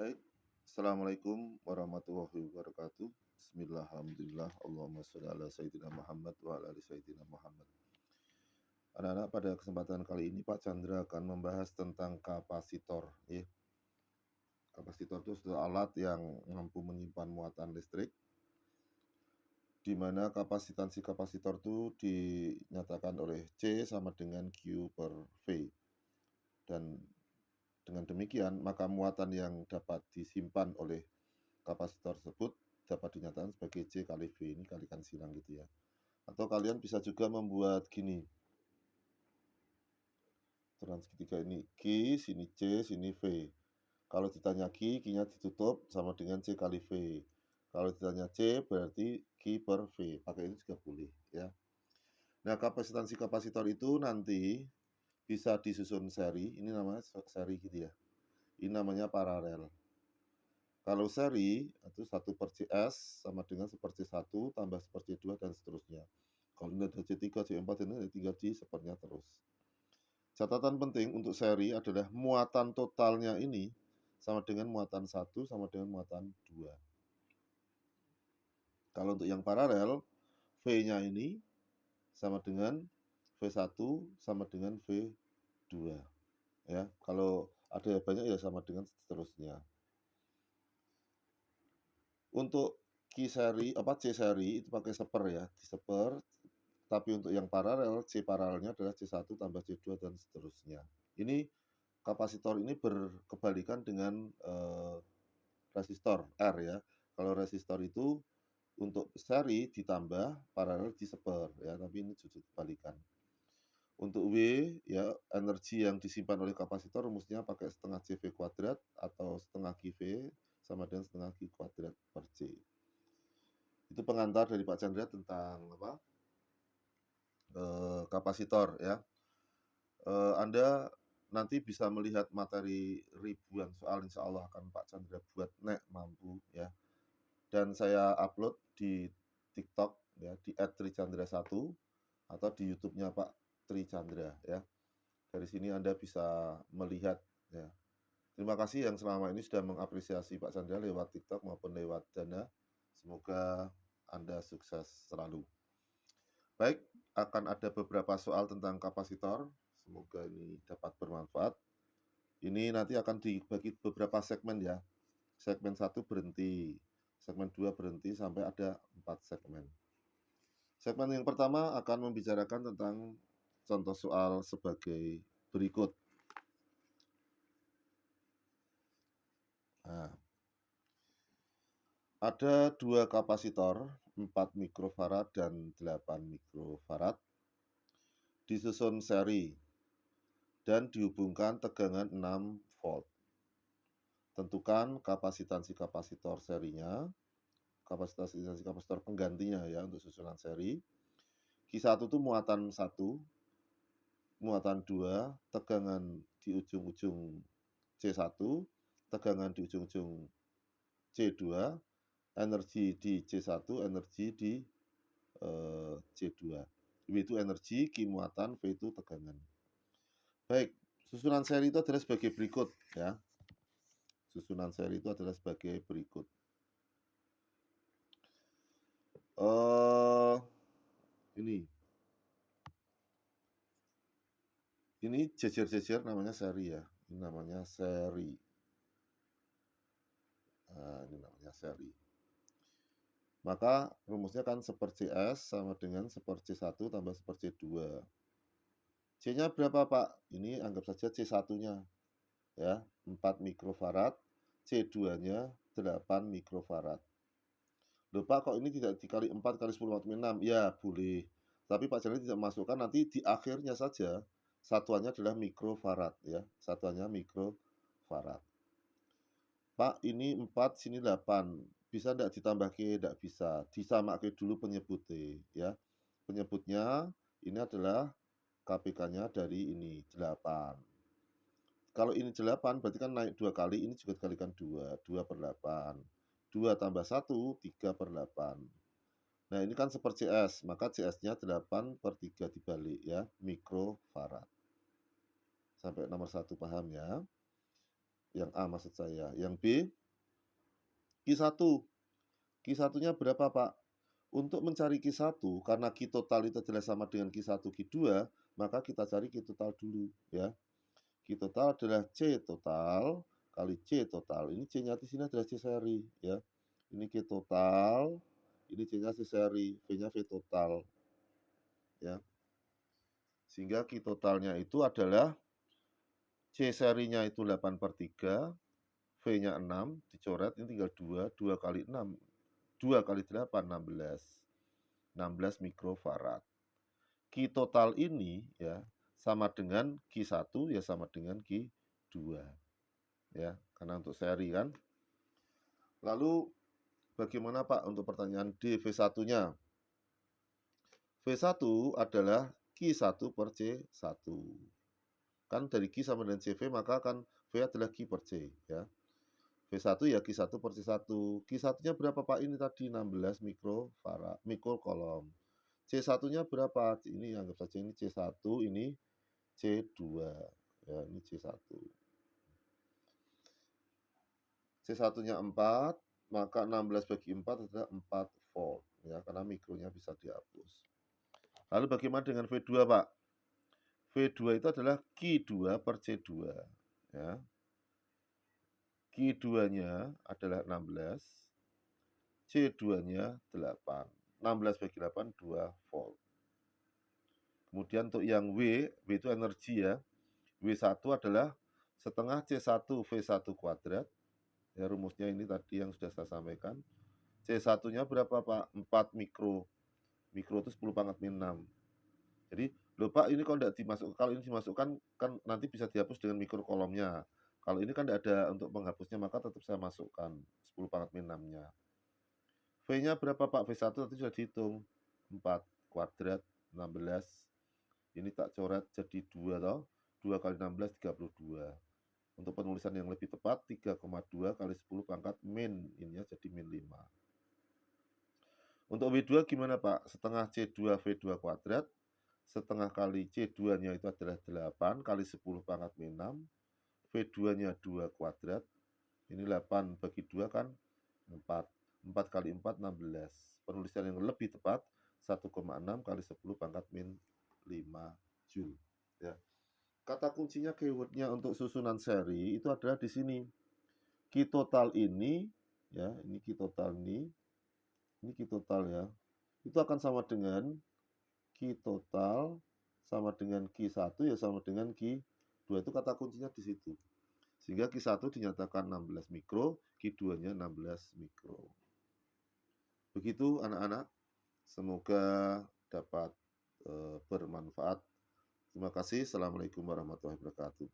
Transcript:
Baik, Assalamualaikum warahmatullahi wabarakatuh. Bismillah, alhamdulillah, Allahumma sholli ala sayyidina Muhammad wa ala ali sayyidina Muhammad. Anak-anak, pada kesempatan kali ini Pak Chandra akan membahas tentang kapasitor. Kapasitor itu adalah alat yang mampu menyimpan muatan listrik, di mana kapasitansi kapasitor itu dinyatakan oleh C sama dengan Q per V. Dan dengan demikian, maka muatan yang dapat disimpan oleh kapasitor tersebut dapat dinyatakan sebagai C kali V. Ini kalikan silang gitu ya. Atau kalian bisa juga membuat gini. Terang segitiga ini Q, sini C, sini V. Kalau ditanya Q, Q-nya ditutup sama dengan C kali V. Kalau ditanya C, berarti Q per V. Pakai itu juga boleh ya. Nah, kapasitansi kapasitor itu nanti bisa disusun seri. Ini namanya seri gitu ya. Ini namanya paralel. Kalau seri, itu 1 per CS sama dengan 1 per C1 tambah 1 per C2 dan seterusnya. Kalau ini ada C3, C4, ini ada 3C, sepertinya terus. Catatan penting untuk seri adalah muatan totalnya ini sama dengan muatan 1 sama dengan muatan 2. Kalau untuk yang paralel, V-nya ini sama dengan V1 sama dengan V2. Ya, kalau ada banyak ya sama dengan seterusnya. Untuk C seri itu pakai seper ya, diseper. Tapi untuk yang paralel, C paralelnya adalah C1 tambah C2 dan seterusnya. Ini kapasitor ini berkebalikan dengan resistor R ya. Kalau resistor itu untuk seri ditambah, paralel diseper ya, tapi ini justru kebalikan. Untuk W ya, energi yang disimpan oleh kapasitor rumusnya pakai setengah CV kuadrat atau setengah QV sama dengan setengah Q kuadrat per C. Itu pengantar dari Pak Chandra tentang kapasitor ya. Anda nanti bisa melihat materi ribuan soal, insya Allah akan Pak Chandra buat nek mampu ya. Dan saya upload di TikTok ya, di @trichandra1 atau di YouTube-nya Pak Tri Chandra ya. Dari sini Anda bisa melihat ya. Terima kasih yang selama ini sudah mengapresiasi Pak Chandra lewat TikTok maupun lewat Dana. Semoga Anda sukses selalu. Baik, akan ada beberapa soal tentang kapasitor. Semoga ini dapat bermanfaat. Ini nanti akan dibagi beberapa segmen ya. Segmen 1 berhenti, segmen 2 berhenti sampai ada 4 segmen. Segmen yang pertama akan membicarakan tentang contoh soal sebagai berikut. Nah, ada 2 kapasitor, 4 mikrofarad dan 8 mikrofarad, disusun seri dan dihubungkan tegangan 6 volt. Tentukan kapasitansi kapasitor serinya, kapasitansi kapasitor penggantinya ya untuk susunan seri. Q1 itu muatan 1, muatan 2, tegangan di ujung-ujung C1, tegangan di ujung-ujung C2, energi di C1, energi di C2. W itu energi, Q muatan, V itu tegangan. Baik, susunan seri itu adalah sebagai berikut ya. Susunan seri itu adalah sebagai berikut. Ini jejer-jejer namanya seri ya. Ini namanya seri. Nah, ini namanya seri. Maka rumusnya kan 1 per CS sama dengan 1 per C1 tambah 1 per C2. C-nya berapa Pak? Ini anggap saja C1-nya. Ya, 4 mikrofarad. C2-nya 8 mikrofarad. Loh Pak, kok ini tidak dikali 4 kali 10 waktu 6? Ya, boleh. Tapi Pak Chandra tidak masukkan, nanti di akhirnya saja satuannya adalah mikrofarad ya. Satuannya mikrofarad. Pak, ini 4, sini 8. Bisa tidak ditambah ke? Tidak bisa. Disamakan dulu penyebutnya ya. Penyebutnya ini adalah KPK-nya dari ini 8. Kalau ini 8 berarti kan naik 2 kali, ini juga dikalikan 2, 2 per 8. 2 tambah 1, 3 per 8. Nah, ini kan 1 per CS, maka CS-nya 8 per 3 dibalik ya, mikrofarad. Sampai nomor 1 paham ya. Yang A maksud saya. Yang B, Q1. Q1-nya berapa, Pak? Untuk mencari Q1, karena Q total itu adalah sama dengan Q1, Q2, maka kita cari Q total dulu, ya. Q total adalah C total kali C total. Ini C-nya di sini adalah C seri, ya. Ini Q total, ini C-nya C seri, V-nya V total, ya. Sehingga Q totalnya itu adalah C serinya itu 8/3, V-nya 6, dicoret, ini tinggal 2 kali 6, 2 kali 8, 16 mikrofarad. Q total ini ya sama dengan Q1 ya sama dengan Q2. Ya, karena untuk seri kan. Lalu bagaimana Pak untuk pertanyaan D V1-nya? V1 adalah Q1 per C1. Kan dari Q sama dengan CV maka kan V adalah Q per C ya. V1 ya Q1 per C1. Q1-nya berapa Pak? Ini tadi 16 mikrofarad, mikrokolom. C1-nya berapa? Ini anggap saja ini C1, ini C2. Ya, ini C1. C1-nya 4, maka 16 bagi 4 adalah 4 volt. Ya, karena mikronya bisa dihapus. Lalu bagaimana dengan V2, Pak? V2 itu adalah Q2 per C2. Ya. Q2-nya adalah 16, C2-nya 8. 16 bagi 8, 2 volt. Kemudian untuk yang W itu energi ya. W1 adalah setengah C1 V1 kuadrat. Ya, rumusnya ini tadi yang sudah saya sampaikan. C1-nya berapa, Pak? 4 mikro. Mikro itu 10 pangkat min 6. Jadi, loh Pak, ini kalau tidak dimasukkan, kalau ini dimasukkan, kan nanti bisa dihapus dengan mikro kolomnya. Kalau ini kan tidak ada untuk penghapusnya, maka tetap saya masukkan 10 pangkat min 6-nya. V-nya berapa, Pak? V1 tadi sudah dihitung. 4 kuadrat, 16. Ini tak coret jadi 2, toh. 2 kali 16, 32. Untuk penulisan yang lebih tepat, 3,2 kali 10 pangkat min. Ini ya jadi min 5. Untuk W2 gimana Pak? Setengah C2 V2 kuadrat. Setengah kali C2-nya itu adalah 8 kali 10 pangkat min 6. V2-nya 2 kuadrat. Ini 8 bagi 2 kan 4. 4 kali 4, 16. Penulisan yang lebih tepat, 1,6 kali 10 pangkat min 5 Joule. Ya. Kata kuncinya keywordnya untuk susunan seri itu adalah di sini. Q total ini, ya, ini Q total ini Q total ya, itu akan sama dengan Q total sama dengan Q1 ya sama dengan Q2. Itu kata kuncinya di situ. Sehingga Q1 dinyatakan 16 mikro, Q2-nya 16 mikro. Begitu anak-anak, semoga dapat bermanfaat. Terima kasih. Assalamualaikum warahmatullahi wabarakatuh.